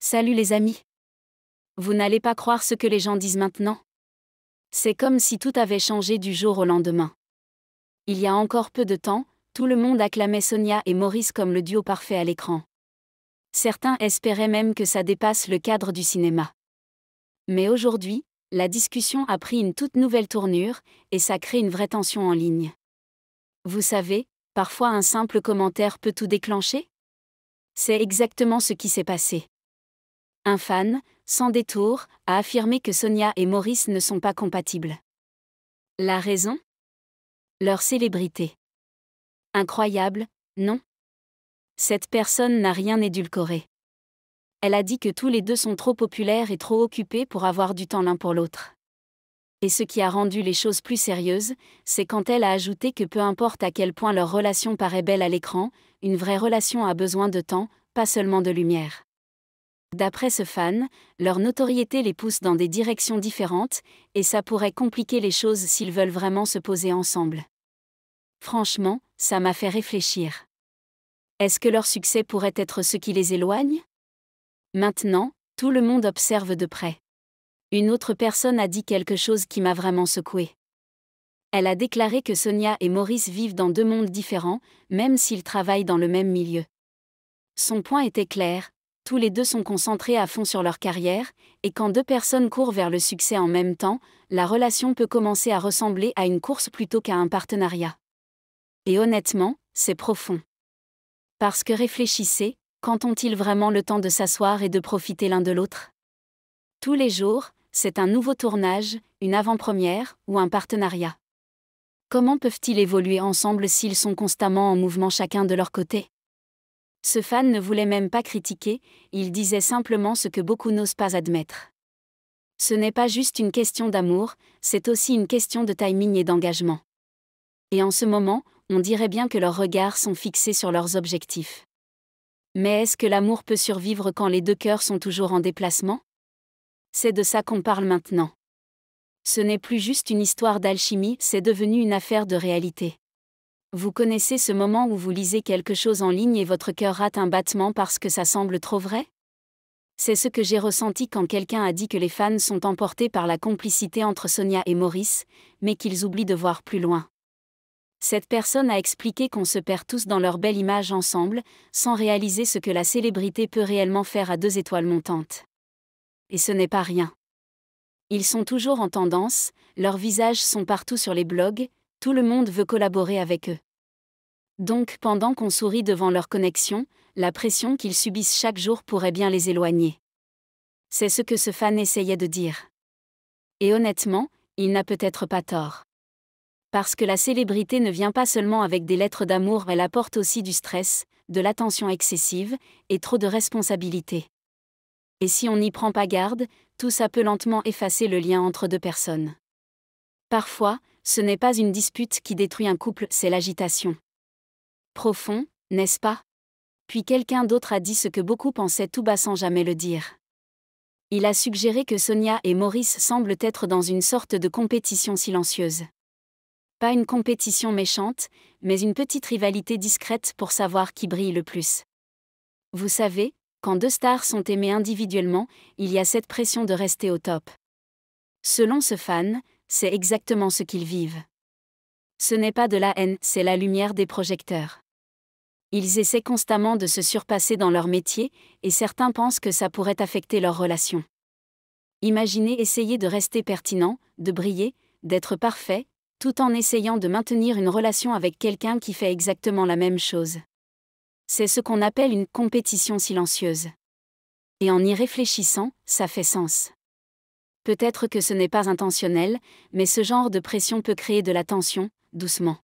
Salut les amis. Vous n'allez pas croire ce que les gens disent maintenant. C'est comme si tout avait changé du jour au lendemain. Il y a encore peu de temps, tout le monde acclamait Sonia et Maurice comme le duo parfait à l'écran. Certains espéraient même que ça dépasse le cadre du cinéma. Mais aujourd'hui, la discussion a pris une toute nouvelle tournure, et ça crée une vraie tension en ligne. Vous savez, parfois un simple commentaire peut tout déclencher? C'est exactement ce qui s'est passé. Un fan, sans détour, a affirmé que Sonia et Maurice ne sont pas compatibles. La raison? Leur célébrité. Incroyable, non? Cette personne n'a rien édulcoré. Elle a dit que tous les deux sont trop populaires et trop occupés pour avoir du temps l'un pour l'autre. Et ce qui a rendu les choses plus sérieuses, c'est quand elle a ajouté que peu importe à quel point leur relation paraît belle à l'écran, une vraie relation a besoin de temps, pas seulement de lumière. D'après ce fan, leur notoriété les pousse dans des directions différentes, et ça pourrait compliquer les choses s'ils veulent vraiment se poser ensemble. Franchement, ça m'a fait réfléchir. Est-ce que leur succès pourrait être ce qui les éloigne? Maintenant, tout le monde observe de près. Une autre personne a dit quelque chose qui m'a vraiment secouée. Elle a déclaré que Sonia et Maurice vivent dans deux mondes différents, même s'ils travaillent dans le même milieu. Son point était clair. Tous les deux sont concentrés à fond sur leur carrière, et quand deux personnes courent vers le succès en même temps, la relation peut commencer à ressembler à une course plutôt qu'à un partenariat. Et honnêtement, c'est profond. Parce que réfléchissez, quand ont-ils vraiment le temps de s'asseoir et de profiter l'un de l'autre? Tous les jours, c'est un nouveau tournage, une avant-première ou un partenariat. Comment peuvent-ils évoluer ensemble s'ils sont constamment en mouvement chacun de leur côté? Ce fan ne voulait même pas critiquer, il disait simplement ce que beaucoup n'osent pas admettre. Ce n'est pas juste une question d'amour, c'est aussi une question de timing et d'engagement. Et en ce moment, on dirait bien que leurs regards sont fixés sur leurs objectifs. Mais est-ce que l'amour peut survivre quand les deux cœurs sont toujours en déplacement? C'est de ça qu'on parle maintenant. Ce n'est plus juste une histoire d'alchimie, c'est devenu une affaire de réalité. Vous connaissez ce moment où vous lisez quelque chose en ligne et votre cœur rate un battement parce que ça semble trop vrai? C'est ce que j'ai ressenti quand quelqu'un a dit que les fans sont emportés par la complicité entre Sonia et Maurice, mais qu'ils oublient de voir plus loin. Cette personne a expliqué qu'on se perd tous dans leur belle image ensemble, sans réaliser ce que la célébrité peut réellement faire à deux étoiles montantes. Et ce n'est pas rien. Ils sont toujours en tendance, leurs visages sont partout sur les blogs, tout le monde veut collaborer avec eux. Donc pendant qu'on sourit devant leur connexion, la pression qu'ils subissent chaque jour pourrait bien les éloigner. C'est ce que ce fan essayait de dire. Et honnêtement, il n'a peut-être pas tort. Parce que la célébrité ne vient pas seulement avec des lettres d'amour, elle apporte aussi du stress, de l'attention excessive, et trop de responsabilités. Et si on n'y prend pas garde, tout ça peut lentement effacer le lien entre deux personnes. Parfois, ce n'est pas une dispute qui détruit un couple, c'est l'agitation. Profond, n'est-ce pas? Puis quelqu'un d'autre a dit ce que beaucoup pensaient tout bas sans jamais le dire. Il a suggéré que Sonia et Maurice semblent être dans une sorte de compétition silencieuse. Pas une compétition méchante, mais une petite rivalité discrète pour savoir qui brille le plus. Vous savez, quand deux stars sont aimées individuellement, il y a cette pression de rester au top. Selon ce fan, c'est exactement ce qu'ils vivent. Ce n'est pas de la haine, c'est la lumière des projecteurs. Ils essaient constamment de se surpasser dans leur métier, et certains pensent que ça pourrait affecter leur relation. Imaginez essayer de rester pertinent, de briller, d'être parfait, tout en essayant de maintenir une relation avec quelqu'un qui fait exactement la même chose. C'est ce qu'on appelle une compétition silencieuse. Et en y réfléchissant, ça fait sens. Peut-être que ce n'est pas intentionnel, mais ce genre de pression peut créer de la tension, doucement.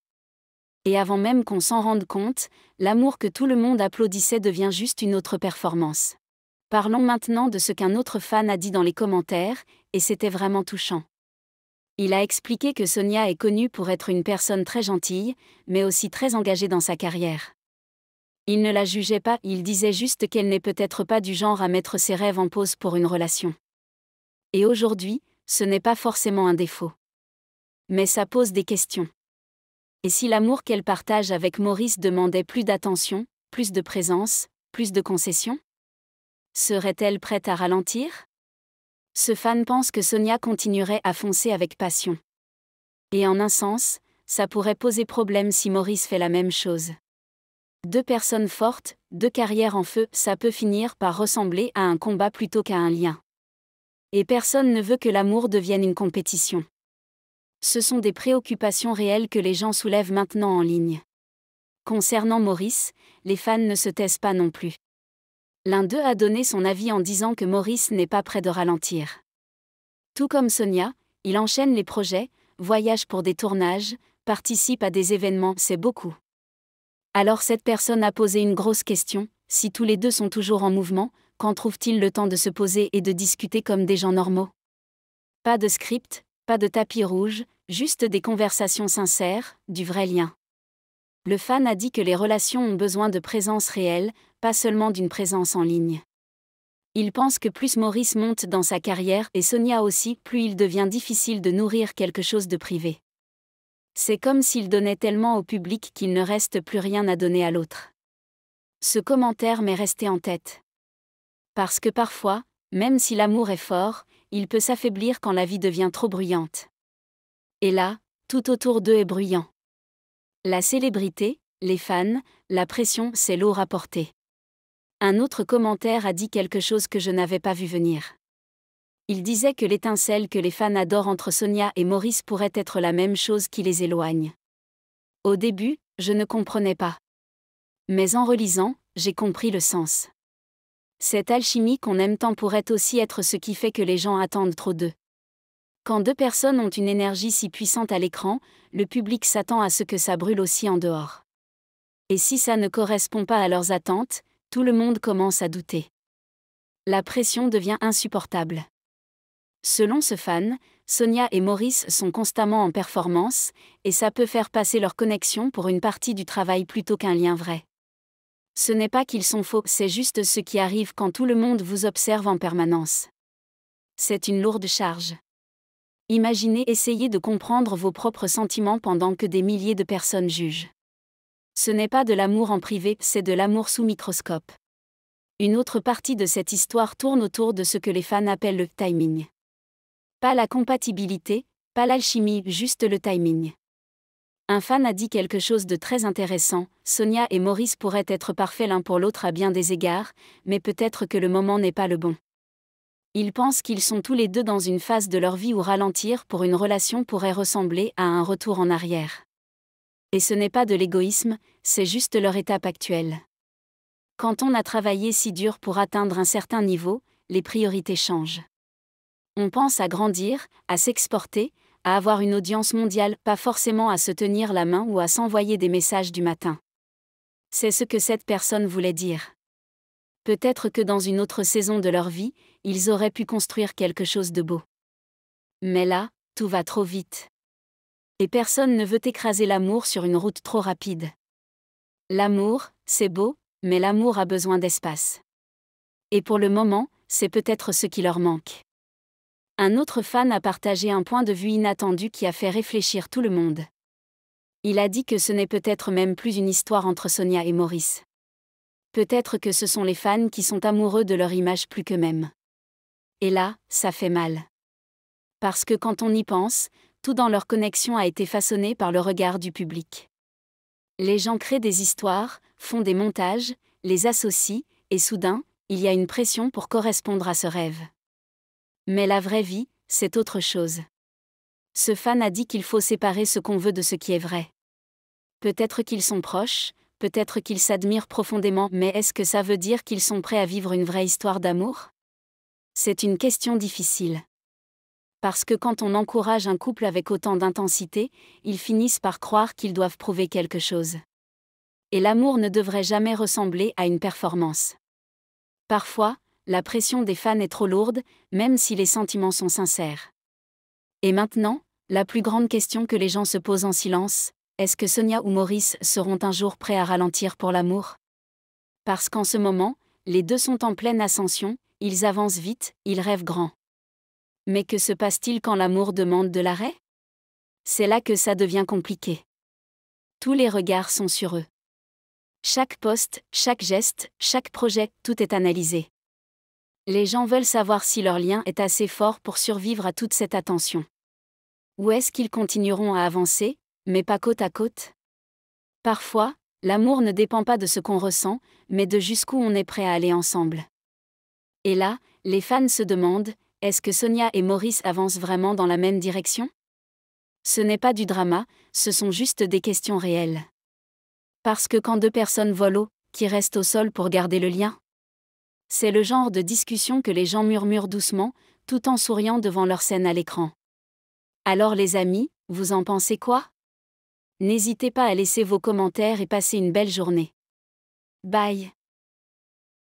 Et avant même qu'on s'en rende compte, l'amour que tout le monde applaudissait devient juste une autre performance. Parlons maintenant de ce qu'un autre fan a dit dans les commentaires, et c'était vraiment touchant. Il a expliqué que Sonia est connue pour être une personne très gentille, mais aussi très engagée dans sa carrière. Il ne la jugeait pas, il disait juste qu'elle n'est peut-être pas du genre à mettre ses rêves en pause pour une relation. Et aujourd'hui, ce n'est pas forcément un défaut. Mais ça pose des questions. Et si l'amour qu'elle partage avec Maurice demandait plus d'attention, plus de présence, plus de concessions? Serait-elle prête à ralentir? Ce fan pense que Sonia continuerait à foncer avec passion. Et en un sens, ça pourrait poser problème si Maurice fait la même chose. Deux personnes fortes, deux carrières en feu, ça peut finir par ressembler à un combat plutôt qu'à un lien. Et personne ne veut que l'amour devienne une compétition. Ce sont des préoccupations réelles que les gens soulèvent maintenant en ligne. Concernant Maurice, les fans ne se taisent pas non plus. L'un d'eux a donné son avis en disant que Maurice n'est pas prêt de ralentir. Tout comme Sonia, il enchaîne les projets, voyage pour des tournages, participe à des événements, c'est beaucoup. Alors cette personne a posé une grosse question, si tous les deux sont toujours en mouvement, quand trouvent-ils le temps de se poser et de discuter comme des gens normaux? Pas de script, pas de tapis rouge, juste des conversations sincères, du vrai lien. Le fan a dit que les relations ont besoin de présence réelle, pas seulement d'une présence en ligne. Il pense que plus Maurice monte dans sa carrière et Sonia aussi, plus il devient difficile de nourrir quelque chose de privé. C'est comme s'il donnait tellement au public qu'il ne reste plus rien à donner à l'autre. Ce commentaire m'est resté en tête. Parce que parfois, même si l'amour est fort, il peut s'affaiblir quand la vie devient trop bruyante. Et là, tout autour d'eux est bruyant. La célébrité, les fans, la pression, c'est lourd à porter. Un autre commentaire a dit quelque chose que je n'avais pas vu venir. Il disait que l'étincelle que les fans adorent entre Sonia et Maurice pourrait être la même chose qui les éloigne. Au début, je ne comprenais pas. Mais en relisant, j'ai compris le sens. Cette alchimie qu'on aime tant pourrait aussi être ce qui fait que les gens attendent trop d'eux. Quand deux personnes ont une énergie si puissante à l'écran, le public s'attend à ce que ça brûle aussi en dehors. Et si ça ne correspond pas à leurs attentes, tout le monde commence à douter. La pression devient insupportable. Selon ce fan, Sonia et Maurice sont constamment en performance, et ça peut faire passer leur connexion pour une partie du travail plutôt qu'un lien vrai. Ce n'est pas qu'ils sont faux, c'est juste ce qui arrive quand tout le monde vous observe en permanence. C'est une lourde charge. Imaginez essayer de comprendre vos propres sentiments pendant que des milliers de personnes jugent. Ce n'est pas de l'amour en privé, c'est de l'amour sous microscope. Une autre partie de cette histoire tourne autour de ce que les fans appellent le timing. Pas la compatibilité, pas l'alchimie, juste le timing. Un fan a dit quelque chose de très intéressant, Sonia et Maurice pourraient être parfaits l'un pour l'autre à bien des égards, mais peut-être que le moment n'est pas le bon. Ils pensent qu'ils sont tous les deux dans une phase de leur vie où ralentir pour une relation pourrait ressembler à un retour en arrière. Et ce n'est pas de l'égoïsme, c'est juste leur étape actuelle. Quand on a travaillé si dur pour atteindre un certain niveau, les priorités changent. On pense à grandir, à s'exporter, à avoir une audience mondiale, pas forcément à se tenir la main ou à s'envoyer des messages du matin. C'est ce que cette personne voulait dire. Peut-être que dans une autre saison de leur vie, ils auraient pu construire quelque chose de beau. Mais là, tout va trop vite. Et personne ne veut écraser l'amour sur une route trop rapide. L'amour, c'est beau, mais l'amour a besoin d'espace. Et pour le moment, c'est peut-être ce qui leur manque. Un autre fan a partagé un point de vue inattendu qui a fait réfléchir tout le monde. Il a dit que ce n'est peut-être même plus une histoire entre Sonia et Maurice. Peut-être que ce sont les fans qui sont amoureux de leur image plus qu'eux-mêmes. Et là, ça fait mal. Parce que quand on y pense, tout dans leur connexion a été façonné par le regard du public. Les gens créent des histoires, font des montages, les associent, et soudain, il y a une pression pour correspondre à ce rêve. Mais la vraie vie, c'est autre chose. Ce fan a dit qu'il faut séparer ce qu'on veut de ce qui est vrai. Peut-être qu'ils sont proches, peut-être qu'ils s'admirent profondément, mais est-ce que ça veut dire qu'ils sont prêts à vivre une vraie histoire d'amour? C'est une question difficile. Parce que quand on encourage un couple avec autant d'intensité, ils finissent par croire qu'ils doivent prouver quelque chose. Et l'amour ne devrait jamais ressembler à une performance. Parfois, la pression des fans est trop lourde, même si les sentiments sont sincères. Et maintenant, la plus grande question que les gens se posent en silence, est-ce que Sonia ou Maurice seront un jour prêts à ralentir pour l'amour? Parce qu'en ce moment, les deux sont en pleine ascension, ils avancent vite, ils rêvent grand. Mais que se passe-t-il quand l'amour demande de l'arrêt? C'est là que ça devient compliqué. Tous les regards sont sur eux. Chaque poste, chaque geste, chaque projet, tout est analysé. Les gens veulent savoir si leur lien est assez fort pour survivre à toute cette attention. Ou est-ce qu'ils continueront à avancer, mais pas côte à côte? Parfois, l'amour ne dépend pas de ce qu'on ressent, mais de jusqu'où on est prêt à aller ensemble. Et là, les fans se demandent, est-ce que Sonia et Maurice avancent vraiment dans la même direction? Ce n'est pas du drama, ce sont juste des questions réelles. Parce que quand deux personnes volent, qui restent au sol pour garder le lien? C'est le genre de discussion que les gens murmurent doucement, tout en souriant devant leur scène à l'écran. Alors les amis, vous en pensez quoi? N'hésitez pas à laisser vos commentaires et passez une belle journée. Bye.